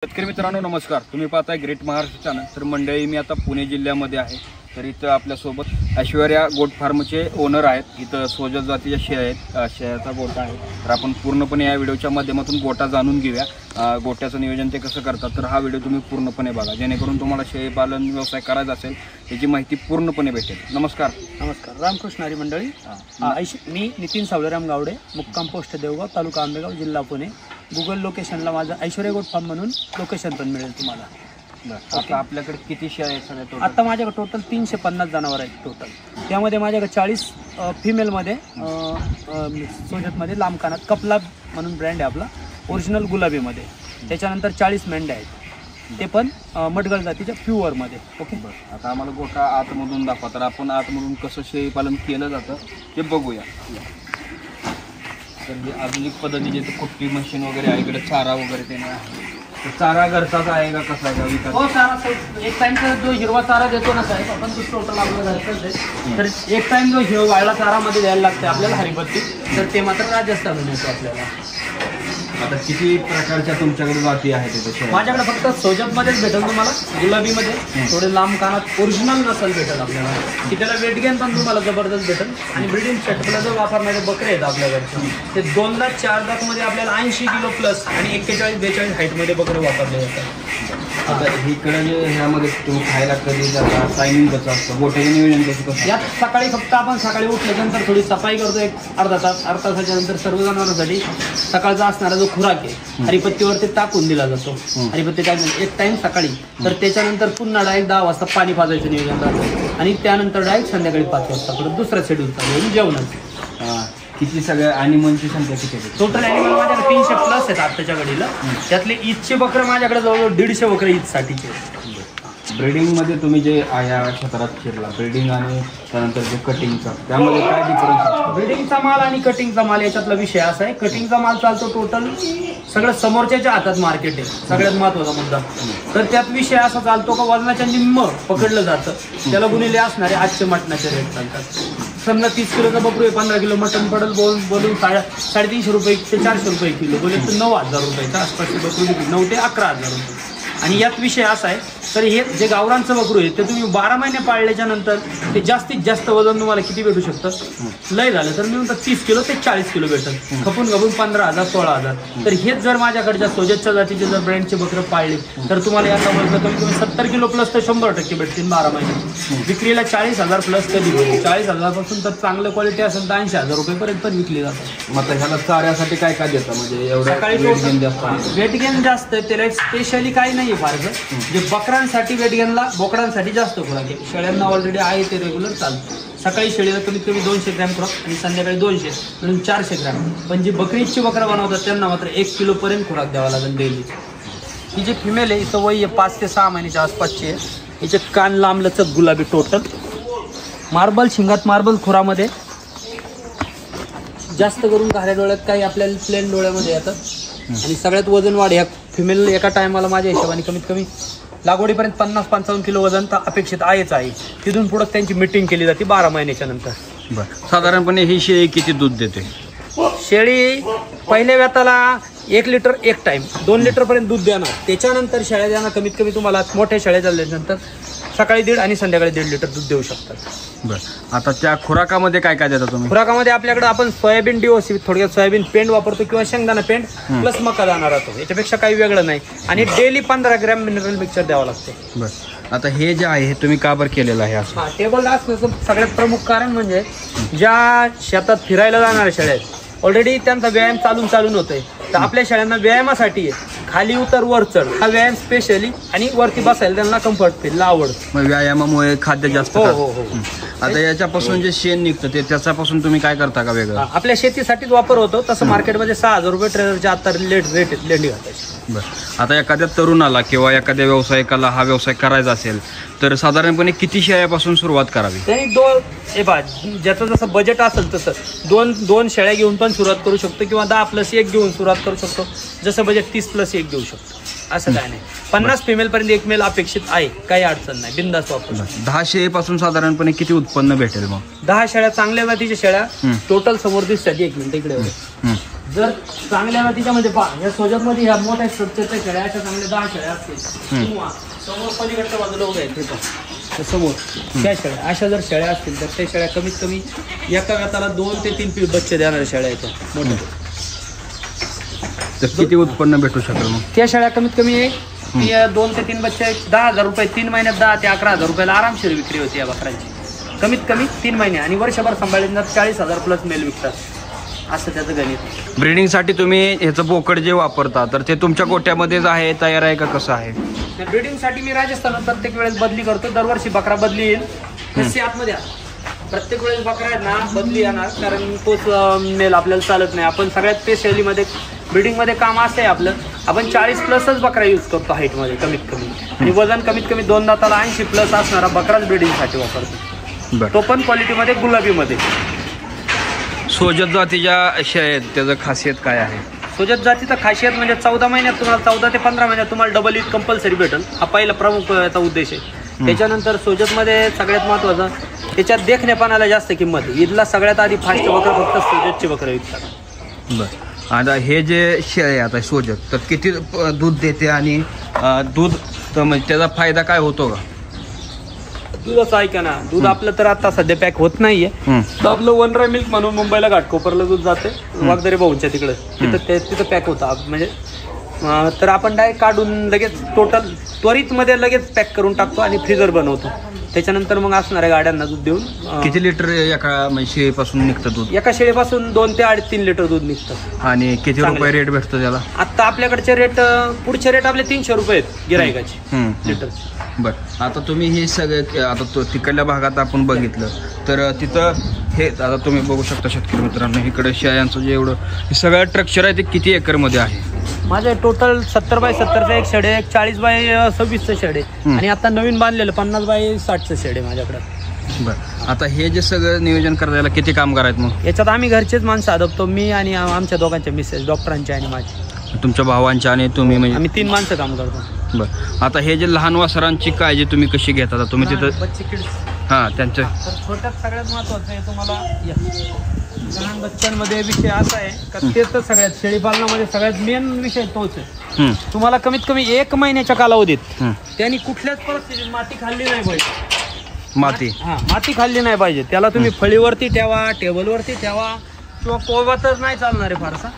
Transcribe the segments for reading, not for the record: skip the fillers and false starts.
शेतकरी मित्रांनो नमस्कार, तुम्ही पाहताय ग्रेट महाराष्ट्र चॅनल। तर मंडळी मी आता पुणे जिल्ह्यामध्ये आहे। तर इथं आपल्यासोबत ऐश्वर्या गोट फार्मचे ओनर आहेत। इथं सोजत जातीच्या शेळ्या आहेत, शेळ्याचा गोठा आहे। तर आपण पूर्णपणे या व्हिडिओच्या माध्यमातून गोठा जाणून घेऊया, गोठ्याचं नियोजन ते कसं करतात। तर हा व्हिडिओ तुम्ही पूर्णपणे बघा, जेणेकरून तुम्हाला शेळी पालन व्यवसाय करायचा असेल त्याची माहिती पूर्णपणे भेटेल। नमस्कार। नमस्कार, रामकृष्ण हरी मंडळी। मी नितीन सावळेराम गावडे, मुक्काम पोस्ट देवगाव, तालुका आंबेगाव, जिल्हा पुणे। गुगल लोकेशनला माझं ऐश्वर्या गोट फार्म म्हणून लोकेशन पण मिळेल तुम्हाला। आता आपल्याकडे किती शेळ्या आहेत सगळ्या टोटल? आता माझ्याकडे टोटल 350 जनावर आहेत टोटल। त्यामध्ये माझ्याकडे 40 फिमेलमध्ये सोजतमध्ये लांब कानात कपला म्हणून ब्रँड आहे आपला, ओरिजिनल गुलाबीमध्ये। त्याच्यानंतर 40 मेंढ्या आहेत, ते पण मडगळ जातीच्या प्युअरमध्ये। ओके, आता आम्हाला गोठा आतमधून दाखवा। तर आपण आतमधून कसं शेळी पालन केलं जातं ते बघूया। तर ही आधुनिक पद्धतीचे कुट्टी मशीन वगैरे आहे, इकडे चारा वगैरे ते नाही आहे। तर चारा घरचाच आहे का कसा आहे का विकत? हो, चारा एक टाइमचा जो हिरवा चारा देतो ना साहेब आपण, तो टोटल आपल्या घरचाच आहे। तर एक टाइम जो वाळला चारामध्ये द्यायला लागते आपल्याला हरिपत्ती, तर ते मात्र राजस्थानून येतो आपल्याला। आता किती प्रकारच्या तुमच्याकडे जाती आहेत तिथे? माझ्याकडे फक्त सोजतमध्येच भेटेल तुम्हाला, गुलाबीमध्ये थोडे लांब कानात ओरिजिनल नसल भेटेल आपल्याला, की त्याला वेट गेन पण तुम्हाला जबरदस्त भेटेल। आणि ब्रीडिंग सेटला जो वापरणारे बकरे आहेत आपल्याकडे, ते 2 दात 4 दातमध्ये आपल्याला 80 किलो प्लस आणि 41-42 हाईटमध्ये बकरे वापरले जातात। आता इकडे जे ह्यामध्ये तुम्ही खायला कधी जाता, टायमिंग कसं असतं, गोठ्याचे नियोजन कसं? यात सकाळी फक्त आपण सकाळी उठल्यानंतर थोडी सफाई करतो, एक अर्धा तासाच्या नंतर सर्व जनावरांसाठी सकाळचा असणारा जो खुराक आहे हरिपत्तीवरती टाकून दिला जातो। हरिपत्ती टाकून एक टाइम सकाळी, तर त्याच्यानंतर पुन्हा डायरेक्ट 10 वाजता पाणी पाजायचं नियोजन राहतं, आणि त्यानंतर डायरेक्ट संध्याकाळी 5 वाजता परत दुसरा शेड्यूल चालू जेवणाचं। किती सगळ्या ॲनिमलची संख्या किती आहे टोटल? ॲनिमल माझ्याकडे 300 प्लस आहेत आत्ताच्या घडीला। त्यातले ईदचे बकरे माझ्याकडे जवळजवळ 150 बकरे ईदसाठीचे। ब्रीडिंगमध्ये तुम्ही जे या क्षेत्रात शिरला, ब्रीडिंग आणि त्यानंतर जे कटिंगचा, त्यामध्ये काय डिफरन्स असतो? ब्रीडिंगचा माल आणि कटिंगचा माल याच्यातला विषय असा आहे, कटिंगचा माल चालतो टोटल सगळं समोरच्याच्या हातात मार्केट आहे, सगळ्यात महत्त्वाचा मुद्दा। तर त्यात विषय असा चालतो का वजनाच्या निम्म पकडलं जातं, त्याला गुणिले असणारे आजचे मटणाचे रेट चालतात। समजा 30 किलोचा बकरू आहे, 15 किलो मटण पडेल, बोलून 350 रुपये ते 400 रुपये किलो, बोले तर 9,000 रुपयाच्या आसपासची बकरू, 9 ते 11,000 रुपये। आणि यात विषय असा आहे, तर हे जे गावरांचं बकरू आहे ते तुम्ही 12 महिने पाळल्याच्या नंतर ते जास्तीत जास्त वजन तुम्हाला किती भेटू शकतं? लय झालं तर मी म्हणतो 30 किलो ते 40 किलो भेटतं, खपून 15,000 16,000। तर हेच जर माझ्याकडच्या सोजतच्या जातीचे जर ब्रँडचे बकरं पाळले तर तुम्हाला याचा वर्ग कमी 70 किलो प्लस तर 100% भेटतील 12 महिने। विक्रीला 40,000 प्लस कधी भेटेल? 40,000 पासून तर चांगलं क्वालिटी असेल तर 80,000 रुपयेपर्यंत पण विकली जातात। मग ह्याला चाऱ्यासाठी काय काय देतं? म्हणजे एवढं वेट गेन जास्त आहे, त्याला स्पेशली काही नाही फारसं। जे बकरांसाठी वेट गेनला, बोकडांसाठी जास्त खुराक आहे, शेळ्यांना ऑलरेडी आहे ते रेग्युलर चालतं। सकाळी शेळीला कमीत कमी 200 ग्रॅम खुराक आणि संध्याकाळी 200 म्हणून 400 ग्रॅम। पण जी बकरीची बकरा बनवतात त्यांना मात्र 1 किलोपर्यंत खुराक द्यावा लागेल डेली। ही जी फिमेल आहे इथं वय आहे 5 ते 6 महिन्याच्या आसपासची आहे। हिचे कान लांब लचक गुलाबी, टोटल मार्बल शिंगात, मार्बल खुरामध्ये, जास्त करून घाऱ्या डोळ्यात काही आपल्याला प्लेन डोळ्यामध्ये येतात। आणि सगळ्यात वजन वाढ ह्या फिमेल एका टायमाला माझ्या हिशोबाने कमीत कमी लागवडीपर्यंत 50-55 किलो वजन तर अपेक्षित आहेच आहे। तिथून पुढे त्यांची मीटिंग केली जाते 12 महिन्याच्या नंतर। बरं, साधारणपणे ही शेळी किती दूध देते? शेळी पहिल्या व्याताला 1 लिटर एक टाइम, 2 लिटरपर्यंत दूध देणार। त्याच्यानंतर शेळ्या द्याना कमीत कमी तुम्हाला मोठ्या शेळ्या झाल्यानंतर सकाळी 1.5 आणि संध्याकाळी 1.5 लिटर दूध देऊ शकतात। बरं, आता त्या खुराकामध्ये काय काय देता तुम्ही? खुराकामध्ये आपल्याकडे आपण सोयाबीन डिओसी, थोडक्यात सोयाबीन पेंड वापरतो किंवा शेंगदाणा पेंड प्लस मका दाणा राहतो, याच्यापेक्षा काही वेगळं नाही। आणि डेली 15 ग्रॅम मिनरल मिक्सचर द्यावं लागते। बरं, आता हे जे आहे हे तुम्ही का बरं केलेलं आहे असं? टेबल असण्याचं सगळ्यात प्रमुख कारण म्हणजे ज्या शेतात फिरायला जाणाऱ्या शेळ्या आहेत ऑलरेडी त्यांचा व्यायाम चालून होतोय, तर आपल्या शेळ्यांना व्यायामासाठी आहे खाली उतर वर चढ हा व्यायाम स्पेशली, आणि वरती बसायला त्यांना कम्फर्ट फील आवडतं। मग व्यायामामुळे खाद्य जास्त हो। आता याच्यापासून जे शेण निघतं ते त्याच्यापासून तुम्ही काय करता का वेगळं? आपल्या शेतीसाठीच वापर होतो, तसं मार्केटमध्ये 6,000 रुपये ट्रेलरच्या आता रेट लेंडी घालायची। बरं, आता एखाद्या तरुणाला किंवा एखाद्या व्यावसायिकाला हा व्यवसाय करायचा असेल तर साधारणपणे किती शेळ्यापासून सुरुवात करावी? त्यांनी ज्याचं जसं बजेट असेल तसं दोन शेळ्या घेऊन पण सुरुवात करू शकतो, किंवा 10+1 घेऊन सुरुवात करू शकतो। जसं बजेट 30+1 घेऊ शकतो, असं काय नाही। 50 फिमेल पर्यंत 1 मेल अपेक्षित आहे, काही अडचण नाही, बिंदास वापरू। 10 शेळीपासून साधारणपणे किती उत्पन्न भेटेल? मग 10 शेळ्या चांगल्या जातीच्या शेळ्या टोटल समोर दिसतात, 1 मिनिट इकडे जर चांगल्या जातीच्यामध्ये पहा, या सोजतमध्ये ह्या मोठ्या स्ट्रक्चरच्या शेळ्या अशा चांगल्या 10 शेळ्या असतील किंवा समोर पलीकडच्या बाजूला उभ्या आहेत तिथं समोर त्या शेळ्या, अशा जर शेळ्या असतील तर त्या शेळ्या कमीत कमी एका गटाला 2 ते 3 बच्चे देणाऱ्या शेळ्या आहेत मोठ्या. तर किती उत्पन्न भेटू शकेल मग? त्या शेळ्या कमीत कमी 2 ते 3 बच्चे 10,000 रुपये, 3 महिन्यात 10 ते 11,000 रुपयाला आरामशीर विक्री होती या बकऱ्यांची. कमीत कमी 3 महिने आणि वर्षभर सांभाळल्यानंतर 40,000 प्लस मेल विकतात, असं त्याचं गणित. ब्रीडिंगसाठी तुम्ही ह्याचं बोकड जे वापरता तर ते तुमच्या गोट्यामध्येच आहे, तयार आहे का कसं आहे? ब्रीडिंगसाठी मी राजस्थानात प्रत्येक वेळेस बदली करतो, दरवर्षी बकरा बदली येईल. कशी आतमध्ये प्रत्येक वेळेस बकरा आहेत ना बदली येणार, कारण तोच मेल आपल्याला चालत नाही. आपण सगळ्यात ते शैलीमध्ये ब्रीडिंगमध्ये काम असं आहे आपलं, आपण 40 प्लसच बकरा यूज करतो हाईटमध्ये कमीत कमी, आणि वजन कमीत कमी 2 दाताला 80 प्लस असणारा बकराच ब्रीडिंगसाठी वापरतो, तो पण क्वालिटीमध्ये गुलाबीमध्ये. सोजत जातीच्या शेळ्या आहेत, त्याचं खासियत काय आहे? सोजत जातीचं खासियत म्हणजे 14 महिन्यात तुम्हाला 14 ते 15 महिन्यात तुम्हाला डबल ईद कंपल्सरी भेटेल, हा पहिला प्रमुख याचा उद्देश आहे. त्याच्यानंतर सोजतमध्ये सगळ्यात महत्त्वाचं त्याच्यात देखणेपणाला जास्त किंमत आहे. ईदला सगळ्यात आधी फास्ट बकरं फक्त सोजतची बकरं विकतात. बरं, आता हे जे शेळी आता सोजत तर किती दूध देते आणि दूध तर म्हणजे त्याचा फायदा काय होतो का? दुधाचं ऐका ना, दूध आपलं तर आता सध्या पॅक होत नाहीये, तर आपलं वनराय मिल्क म्हणून मुंबईला घाटकोपरला दूध जाते वागदरे भाऊंच्या तिकडे, तिथं पॅक होतं म्हणजे, तर आपण डायरेक्ट काढून लगेच टोटल त्वरितमध्ये लगेच पॅक करून टाकतो आणि फ्रीजर बनवतो. त्याच्यानंतर मग असणाऱ्या गाड्यांना दूध देऊन. किती लिटर एका म्हणजे शेळीपासून निघतं दूध? एका शेळीपासून 2 ते 3.5 लिटर दूध निघतं. आणि किती रुपये रेट भेटतो त्याला? आता आपल्याकडचे रेट, पुढचे रेट आपले 300 रुपये आहेत गिरायकाचे लिटर. बरं, आता तुम्ही हे सगळे आता तिकडल्या भागात आपण बघितलं तर तिथं हे आता तुम्ही बघू शकता शेतकरी मित्रांनो, इकडे शेळ्यांचं जे एवढं हे सगळं स्ट्रक्चर आहे ते किती एकरमध्ये आहे? माझे टोटल 70 बाय 70चं एक शेड आहे, 40 बाय 26चं शेड आहे, आणि आता नवीन बांधलेलं 50 बाय 60चं शेड आहे माझ्याकडे. बरं, आता हे जे सगळं नियोजन करायला किती कामगार आहेत मग? याच्यात आम्ही घरचेच माणसं अडवतो, मी आणि आमच्या दोघांच्या मिसेस, डॉक्टरांच्या आणि माझी. तुमच्या भावांच्या आणि तुम्ही म्हणजे? आम्ही 3 माणसं काम करतो. बरं, आता हे जे लहान वासरांची काळजी तुम्ही कशी घेता? तुम्ही तिथं बच्चे किड्स, हां त्यांच्या छोट्यात सगळ्यात महत्त्वाचं आहे तुम्हाला लहान बच्चांमध्ये विषय असा आहे का, ते तर सगळ्यात शेळीपालनामध्ये सगळ्यात मेन विषय तोच आहे. तुम्हाला कमीत कमी 1 महिन्याच्या कालावधीत त्यांनी कुठल्याच परिस्थितीत माती खाल्ली नाही पाहिजे. माती खाल्ली नाही पाहिजे. त्याला तुम्ही फळीवरती ठेवा, टेबलवरती ठेवा, किंवा कोबातच नाही चालणार आहे फारसा,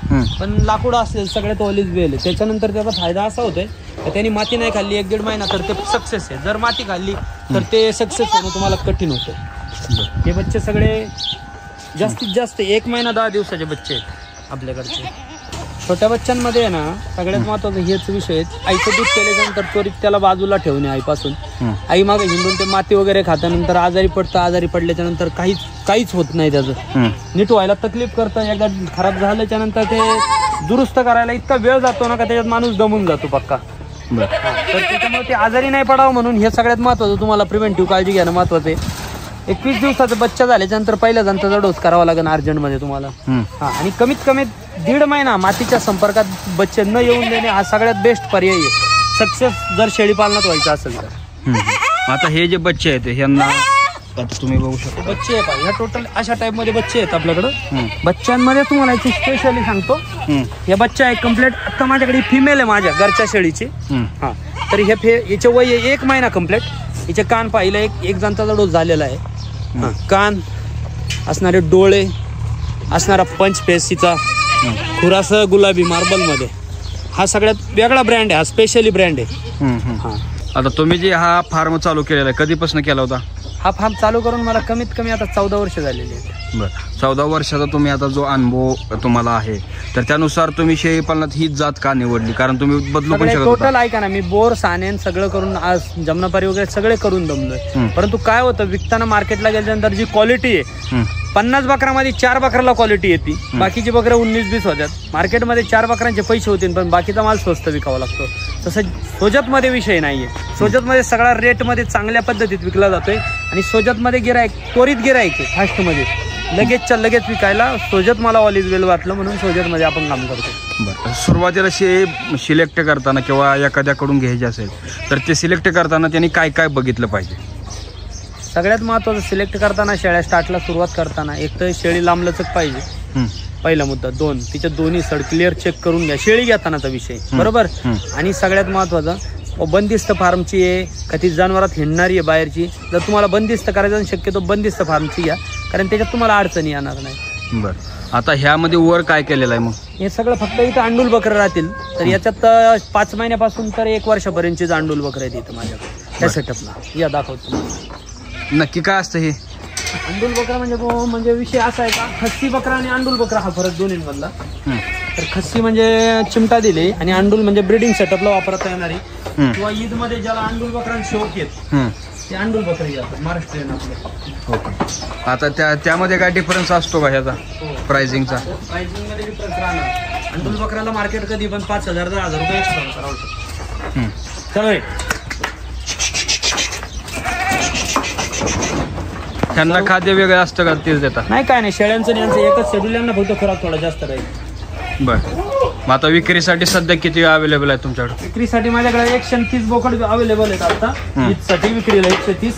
पण लाकूड असेल सगळ्यात ओलीच बेल. त्याच्यानंतर त्याचा फायदा असा होतोय की त्यांनी माती नाही खाल्ली 1-1.5 महिना तर ते सक्सेस आहे. जर माती खाल्ली तर ते सक्सेस होणं तुम्हाला कठीण होतं. हे बच्चे सगळे जास्तीत जास्त 1 महिना 10 दिवसाचे बच्चे आहेत आपल्याकडचे. छोट्या बच्चांमध्ये आहे ना सगळ्यात महत्त्वाचं हेच विषय आहे, आईचं दूध केल्याच्यानंतर त्वरित त्याला बाजूला ठेवणे आईपासून. आई मागे हिंडून ते माती वगैरे खात्यानंतर आजारी पडतं, आजारी पडल्याच्या नंतर काहीच होत नाही, त्याचं नीट व्हायला तकलीफ करतं. एकदा खराब झाल्याच्या नंतर ते दुरुस्त करायला इतका वेळ जातो ना का त्याच्यात माणूस दमून जातो पक्का. तर त्याच्यामुळे ते आजारी नाही पडावं म्हणून हे सगळ्यात महत्त्वाचं, तुम्हाला प्रिव्हेंटिव्ह काळजी घेणं महत्त्वाचं आहे. 21 दिवसाचा बच्चा झाल्याच्यानंतर पहिल्या जंताचा डोस करावा लागेल अर्जंटमध्ये तुम्हाला. आणि कमीत कमी 1.5 महिना मातीच्या संपर्कात बच्चे न येऊन देणे हा सगळ्यात बेस्ट पर्याय आहे सक्सेस जर शेळी पालनात व्हायचं असेल तर. आता हे जे बच्चे आहेत ह्यांना आता तुम्ही बघू शकता बच्चे आहे ह्या टोटल अशा टाईप मध्ये बच्चे आहेत आपल्याकडं. बच्चांमध्ये तुम्हाला याची स्पेशली सांगतो, या बच्चा आहे कम्प्लीट. आता माझ्याकडे फिमेल आहे माझ्या घरच्या शेळीची. तर याचे वय 1 महिना कम्प्लीट. हिचे कान पाहिलं एक जंताचा डोस झालेला आहे. कान असणारे डोळे असणारा पंच पेसीचा खुरास गुलाबी मार्बल मध्ये, हा सगळ्यात वेगळा ब्रँड आहे, हा स्पेशली ब्रँड आहे. आता तुम्ही जे हा फार्म चालू केलेला आहे कधीपासून केला होता? हा फार्म चालू करून मला कमीत कमी आता 14 वर्ष झालेली आहेत. बरं, 14 वर्षाचा तुम्ही आता जो अनुभव तुम्हाला आहे तर त्यानुसार तुम्ही शेळी पालनात ही जात का निवडली? कारण तुम्ही बदलू पण शकता. टोटल ऐका ना, मी बोर सानेन सगळं करून आज जमनापारी वगैरे सगळे करून दमलोय. परंतु काय होतं, विकताना मार्केटला गेल्यानंतर जी क्वालिटी आहे 50 बकरामध्ये 4 बकराला क्वालिटी येते, बाकीची बकरं 19-20 होत्यात. मार्केटमध्ये 4 बकरांचे पैसे होतील पण बाकीचा माल स्वस्त विकावा लागतो. तसं सोजतमध्ये विषय नाहीये. सोजतमध्ये सगळा रेटमध्ये चांगल्या पद्धतीत विकला जातोय आणि सोजतमध्ये त्वरित गिराईक आहे फास्टमध्ये लगेचच्या लगेच विकायला. सोजत मला ऑल इज वेल वाटलं म्हणून सोजतमध्ये आपण काम करतो. बरं, सुरुवातीला सिलेक्ट करताना किंवा एखाद्याकडून घ्यायचे असेल तर ते सिलेक्ट करताना त्यांनी काय काय बघितलं पाहिजे? सगळ्यात महत्त्वाचं सिलेक्ट करताना शेळ्या स्टार्टला सुरुवात करताना एक तर शेळी लांबलचक पाहिजे. पहिला मुद्दा. 2, तिचे दोन्ही सड क्लिअर चेक करून घ्या, शेळी घेतानाचा विषय बरोबर. आणि सगळ्यात महत्वाचं बंदिस्त फार्मची आहे का ती जनावरात हिंडणारी आहे बाहेरची. जर तुम्हाला बंदिस्त करायचं शक्यतो बंदिस्त फार्मची घ्या, कारण त्याच्यात तुम्हाला अडचणी येणार नाही. बरं, आता ह्यामध्ये वर काय केलेलं आहे मग? हे सगळं फक्त इथं अंडूल बकरं राहतील. तर याच्यात 5 महिन्यापासून तर 1 वर्षापर्यंतचे अंडूल बकरं आहेत इथं माझ्याकडे त्या सेटअपला. या दाखवतो तुम्हाला. नक्की काय असतं हे अंडूल बकरा? म्हणजे विषय असा आहे का, खस्सी बकरा आणि अंडूल बकरा हा फरक दोन्हीमधला. तर खस्सी म्हणजे चिमटा दिले आणि अंडूल म्हणजे ब्रीडिंग सेटअपला वापरता येणारी किंवा ईद मध्ये ज्याला अंडूल बकरांचे शौक येत ते अंडूल बकरी जातात महाराष्ट्रीयन आपले. हो का? आता त्यामध्ये काय डिफरन्स असतो का ह्याचा प्राइसिंगचा? प्राइसिंग मध्ये डिफरन्स राहणार. अंडूल बकराला मार्केट कधी पण 5,000 ते 10,000 रुपये एक्स्ट्रा राहू शकतो. चलो त्यांना खाद्य वेगळं असतं का तेच देतात? नाही, काय नाही, शेळ्यांचं यांचं एकच शेड्यूल, यांना फक्त खुराक थोडा जास्त राहील. बरं, मग आता विक्रीसाठी सध्या किती अवेलेबल आहे तुमच्याकडे? विक्रीसाठी माझ्याकडे 130 बोकड अवेलेबल आहेत आता ईदसाठी विक्रीला 130.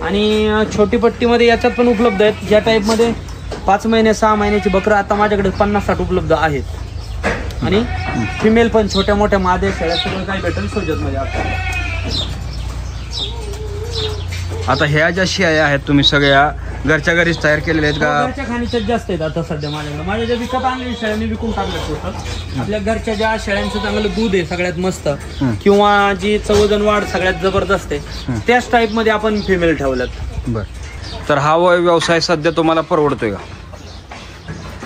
आणि छोटी पट्टीमध्ये याच्यात पण उपलब्ध आहेत. ज्या टाईपमध्ये 5 महिने 6 महिन्याची बकरं आता माझ्याकडे 50-60 उपलब्ध आहेत. आणि फिमेल पण छोट्या मोठ्या मादे शेळ्या सगळं काही भेटेल सोजतमध्ये आपल्याला. आता ह्या ज्या शेळ्या आहेत तुम्ही सगळ्या घरच्या घरीच तयार केलेल्या आहेत का? घरच्या खाणीच्याच जास्त आहेत आता सध्या माझ्याकडे. माझ्या ज्या विकत आणलेल्या शेळ्या मी विकून टाकल्या होतं. आपल्या घरच्या ज्या शेळ्यांचं चांगलं दूध आहे सगळ्यात मस्त किंवा जी चवजन वाढ सगळ्यात जबरदस्त आहे त्याच टाईप मध्ये आपण फिमेल ठेवल्यात. बर, तर हा व्यवसाय सध्या तुम्हाला परवडतोय का?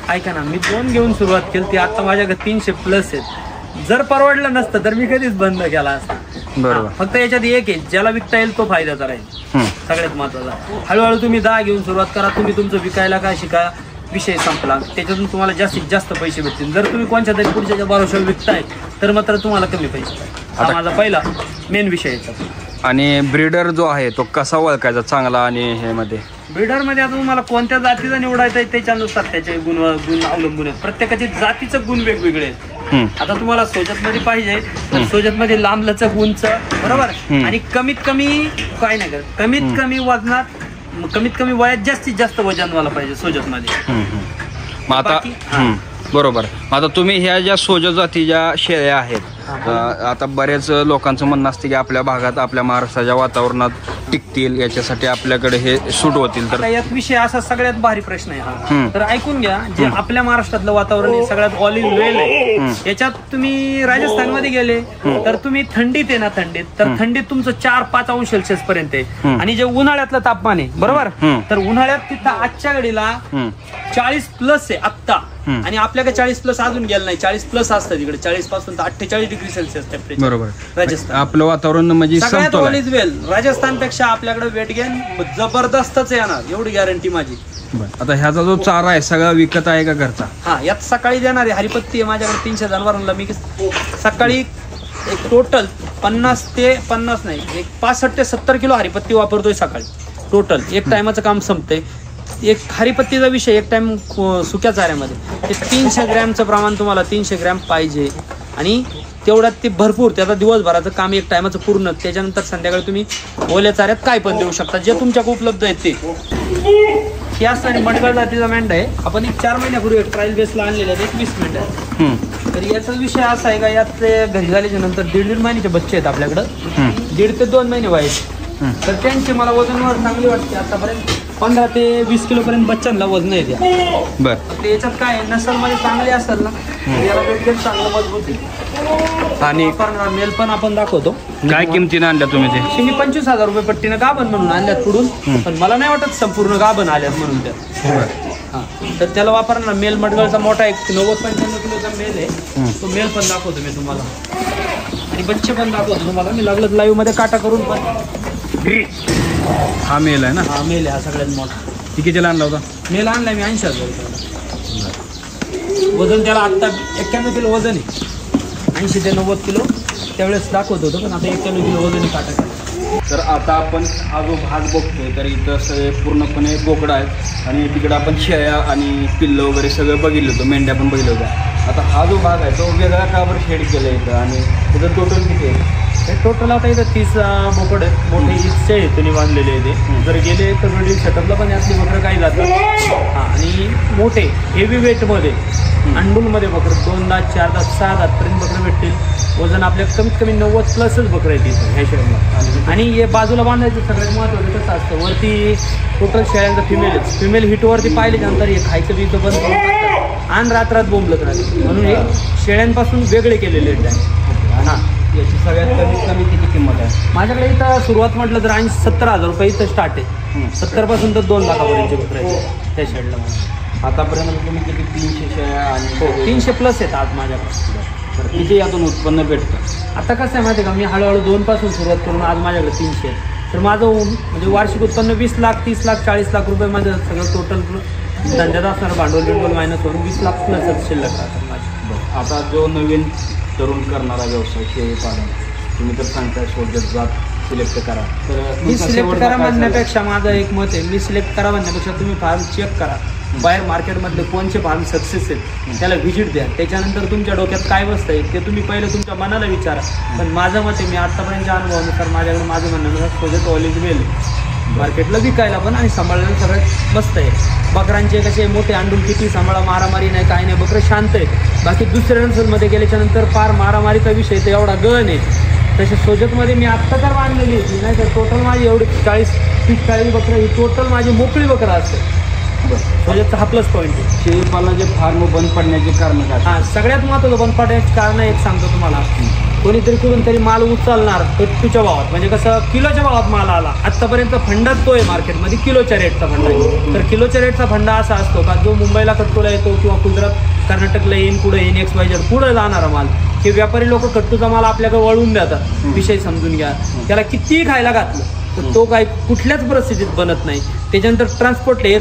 ऐका ना, मी 2 घेऊन सुरुवात केली ती आता माझ्याकडे 300+ आहेत. जर परवडलं नसतं तर मी कधीच बंद केला असता. बरोबर, फक्त याच्यात एक आहे, ज्याला विकता येईल तो फायद्याचा राहील. सगळ्यात महत्वाचा. हळूहळू तुम्ही 10 घेऊन सुरुवात करा. तुम्ही तुमचं विकायला काय शिका, विषय संपला. त्याच्यातून तुम्हाला जास्तीत जास्त पैसे भेटतील. जर तुम्ही कोणत्या तरी पुढच्या भरोशावर विकताय तर मात्र तुम्हाला कमी पैसे. हा माझा पहिला मेन विषय याचा. आणि ब्रीडर जो आहे तो कसा ओळखायचा चांगला? आणि हे मध्ये ब्रीडर मध्ये आता तुम्हाला कोणत्या जातीचा निवडायचा आहे त्याच्यानुसार त्याचे गुण अवलंबून आहेत. प्रत्येकाचे जातीचं गुण वेगवेगळे आहेत. आता तुम्हाला सोजत मध्ये पाहिजे तर सोजत मध्ये लांब लचक उंच बरोबर आणि कमीत कमी काय नाही करत, कमीत कमी वजनात कमीत कमी वयात जास्तीत जास्त वजनवाला पाहिजे सोजत मध्ये. मग आता बरोबर, आता तुम्ही ह्या ज्या सोजत जातीच्या शेळ्या आहेत आता बऱ्याच लोकांचं म्हणणं असते की आपल्या भागात आपल्या महाराष्ट्राच्या वातावरणात टिकतील याच्यासाठी आपल्याकडे हे सूट होतील. तर यात विषय असा सगळ्यात भारी प्रश्न आहे हा. तर ऐकून घ्या, जे आपल्या महाराष्ट्रातलं वातावरण आहे सगळ्यात ऑलिव्ह वेल आहे. याच्यात तुम्ही राजस्थान मध्ये गेले तर तुम्ही थंडीत आहे ना, थंडीत तुमचं 4-5 अंश सेल्सिअस पर्यंत आहे. आणि जे उन्हाळ्यातलं तापमान आहे बरोबर, तर उन्हाळ्यात तिथं आजच्या घडीला 40+ आहे आत्ता. आणि आपल्याकडे 40+ अजून गेलं नाही, 40+ असतं तिकडे. 40 पासून तर 48 डिग्री सेल्सिअस टेम्परेचर. बरोबर, राजस्थान आपलं वातावरण म्हणजे सगळ्यात ऑलिव्ह वेल. राजस्थानपेक्षा आपल्याकडे वेट गेन जबरदस्तच येणार, एवटी गॅरंटी माझी. आता ह्याचा जो चारा आहे सगळा विकत आहे का घरचा? हा, यात सकाळी देणार आहे हरिपत्ती आहे माझ्याकडे 300 जनावरांना. मी सकाळी एक टोटल 50 ते 50 नाही, एक 65 ते 70 किलो हरिपत्ती वापरतोय सकाळी टोटल. एक टायमाचं काम संपतंय. एक हरिपत्तीचा विषय, एक टाइम सुक्या चाऱ्यामध्ये ते 300 ग्रॅमचं प्रमाण तुम्हाला 300 ग्रॅम पाहिजे. आणि तेवढ्यात ते भरपूर, त्याचा दिवसभराचं काम एक टायमाचं पूर्ण. त्याच्यानंतर संध्याकाळी तुम्ही ओल्या चाऱ्यात काय पण देऊ शकता जे तुमच्याकडे उपलब्ध आहेत ते. हे असताना मडगळ जातीचा मेंढा आहे. आपण एक 4 महिन्यापूर्वी एक ट्रायल बेसला आणलेले आहेत, 21 मेंढ्या. तर याचा विषय असा आहे का, यात घरी झाल्याच्या नंतर 1.5 महिन्याचे बच्चे आहेत आपल्याकडं. 1.5 ते 2 महिने व्हायचे. तर त्यांची मला वजनवाढ चांगली वाटते. आतापर्यंत 15 ते 20 किलोपर्यंत बच्चांना वजन येते. बरं, याच्यात काय नसल मध्ये चांगले असेल ना याला वेट गेन चांगलं मजबूत आहे. आणि मेल पण आपण दाखवतो. काय किमतीने आणल्या तुम्ही ते? मी 25,000 रुपये पट्टीनं गाभण म्हणून आणल्यात पुढून, पण मला नाही वाटत संपूर्ण गाभण आल्यात म्हणून त्या. हा, तर त्याला वापरणार मेल मडगळचा मोठा एक 90-95 किलोचा मेल आहे. तो मेल पण दाखवतो मी तुम्हाला आणि बच्चे पण दाखवतो तुम्हाला. मी लागलं लाईव्ह मध्ये काटा करून पण. हा मेल आहे ना? हा मेल आहे, हा सगळ्यात मोठा. ती कितीला आणला होता? मेल आणलाय मी 80,000 रुपयाला. वजन त्याला आत्ता 91 किलो वजन आहे. 80 ते 90 किलो त्यावेळेस दाखवत होतं, पण आता 91 किलो वजन काटा केला. तर आता आपण हा जो भाग बघतोय तर इथं सगळे पूर्णपणे बोकडं आहेत आणि तिकडं आपण शेळ्या आणि पिल्लं वगैरे सगळं बघितलं होतं, मेंढ्या पण बघितलं होत्या. आता हा जो भाग आहे तो वेगळा का बरं शेड केला इथं आणि त्याचं टोटल किती आहे? हे टोटल आता इथं 30 बोकड आहेत. मोठे इथच्या हेतूने बांधलेले आहे ते. जर गेले तर ब्रीडिंग सेटअपला पण यातली बकरं काही जातात. हां, आणि मोठे हेवी वेटमध्ये अंडूलमध्ये बकरं 2 दात 4 दात 6 दातपर्यंत बकरं भेटतील. वजन आपल्या कमीत कमी 90+ बकरं आहेत इथं ह्या शेळ्यांना. आणि हे बाजूला बांधायचं सगळ्यात महत्त्वाचं कसं असतं, वरती टोटल शेळ्यांचा फिमेल हिटवरती पाहिल्यानंतर हे खायचं बीचं बंद करून टाकतात आणि रात्रात बोंबलत राहते. म्हणून हे शेळ्यांपासून वेगळे केलेले आहेत. हां, याची सगळ्यात कमीत कमी किती किंमत आहे? माझ्याकडे इथं सुरुवात म्हटलं तर 70,000 रुपये इथं स्टार्ट आहे. 70 तर 2 लाखापर्यंतचे बकरं आहेत त्या शेडला. आतापर्यंत तुम्ही किती 300 शेळ्या आणि 300+ आहेत आज माझ्याकडे. तर किती यातून उत्पन्न भेटतं? आता कसं आहे माहिती आहे का, मी हळूहळू 2 पासून सुरुवात करून आज माझ्याकडे 300 आहे. तर माझं म्हणजे वार्षिक उत्पन्न 20 लाख 30 लाख 40 लाख रुपये माझं सगळं टोटल धंद्यात असणारं भांडवल मायनस होऊन 20 लाख प्लस शिल्लक राहतात माझे. आता जो नवीन तरुण करणारा व्यवसाय शेळी पालन, तुम्ही तर सांगताय सोजत जात सिलेक्ट करा. तर मी सिलेक्ट करा म्हणण्यापेक्षा माझं एक मत आहे, मी सिलेक्ट करा म्हणण्यापेक्षा तुम्ही फार्म चेक करा. बाहेर मार्केटमधले कोणचे फार्म सक्सेस आहेत त्याला व्हिजिट द्या. त्याच्यानंतर तुमच्या डोक्यात काय बसतं आहे ते तुम्ही पहिले तुमच्या मनाला विचारा. पण माझं मत आहे, मी आत्तापर्यंतच्या अनुभवानुसार माझ्याकडे माझं म्हणणं सोजत ऑलिज वेल मार्केटला विकायला पण आणि सांभाळायला सगळ्यात मस्त आहे. बकरांचे कसे मोठे अंडून किती सांभाळा, मारामारी नाही काय नाही, बकरं शांत आहेत. बाकी दुसऱ्या रन्सलमध्ये गेल्याच्यानंतर फार मारामारीचा विषय तर एवढा गहन आहे. तसे सोजतमध्ये मी आत्ता तर बांधलेली होती, नाही तर टोटल माझी एवढी 40 बकरं ही टोटल माझी मोकळी बकरं असते. सोजतचा हा प्लस पॉईंट आहे. शेळी पालनाचे फार्म बंद पडण्याचे कारण काय? हां, सगळ्यात महत्त्वाचं बंद पडण्याचे कारण एक सांगतो तुम्हाला. कोणीतरी कुठून तरी माल उचलणार कट्टूच्या भावात, म्हणजे कसं किलोच्या भावात माल आला. आत्तापर्यंत फंडाच तो आहे मार्केटमध्ये, किलोच्या रेटचा फंडा आहे. तर किलोच्या रेटचा फंडा असा असतो का जो मुंबईला कट्टूला येतो किंवा गुजरात कर्नाटकला येईन, पुढे येईन, XYZ पुढे जाणारा माल, की व्यापारी लोक कट्टूचा माल आपल्याकडे वळवून देतात. विषय समजून घ्या. त्याला कितीही खायला घातलं तर तो काय कुठल्याच परिस्थितीत बनत नाही. त्याच्यानंतर ट्रान्सपोर्ट हे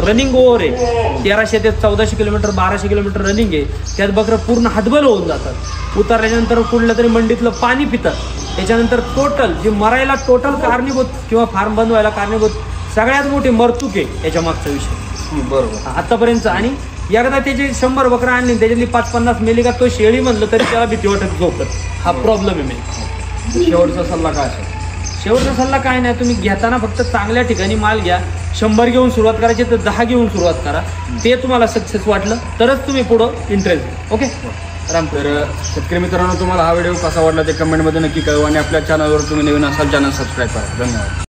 रनिंग ओव्हर आहे. 1300 ते 1400 किलोमीटर 1200 किलोमीटर रनिंग आहे. त्यात बकरं पूर्ण हातबल होऊन जातात. उतरल्यानंतर कुठल्या तरी मंडीतलं पाणी पितात. त्याच्यानंतर टोटल जे मरायला टोटल कारणीभूत किंवा फार्म बंद व्हायला कारणीभूत सगळ्यात मोठी मरतूक आहे याच्या मागचा विषय. बरोबर. आतापर्यंत आणि एकदा त्याचे 100 बकरं आणली त्याच्यातली 5-50 मेली का तो शेळी म्हणलं तरी त्याला भीती वाटत झोपत. हा प्रॉब्लेम आहे मेन. शेवटचा सल्ला काय असेल? शेवटचा सल्ला काय नाही, तुम्ही घेताना फक्त चांगल्या ठिकाणी माल घ्या. 100 घेऊन सुरुवात करायची तर 10 घेऊन सुरुवात करा. ते तुम्हाला सक्सेस वाटलं तरच तुम्ही पुढं इंटरेस्ट घ्या. ओके राम. तर शेतकरी मित्रांनो, तुम्हाला हा व्हिडिओ कसा वाटला ते कमेंटमध्ये नक्की कळवा आणि आपल्या चॅनलवर तुम्ही नवीन असाल चॅनल सबस्क्राईब करा. धन्यवाद.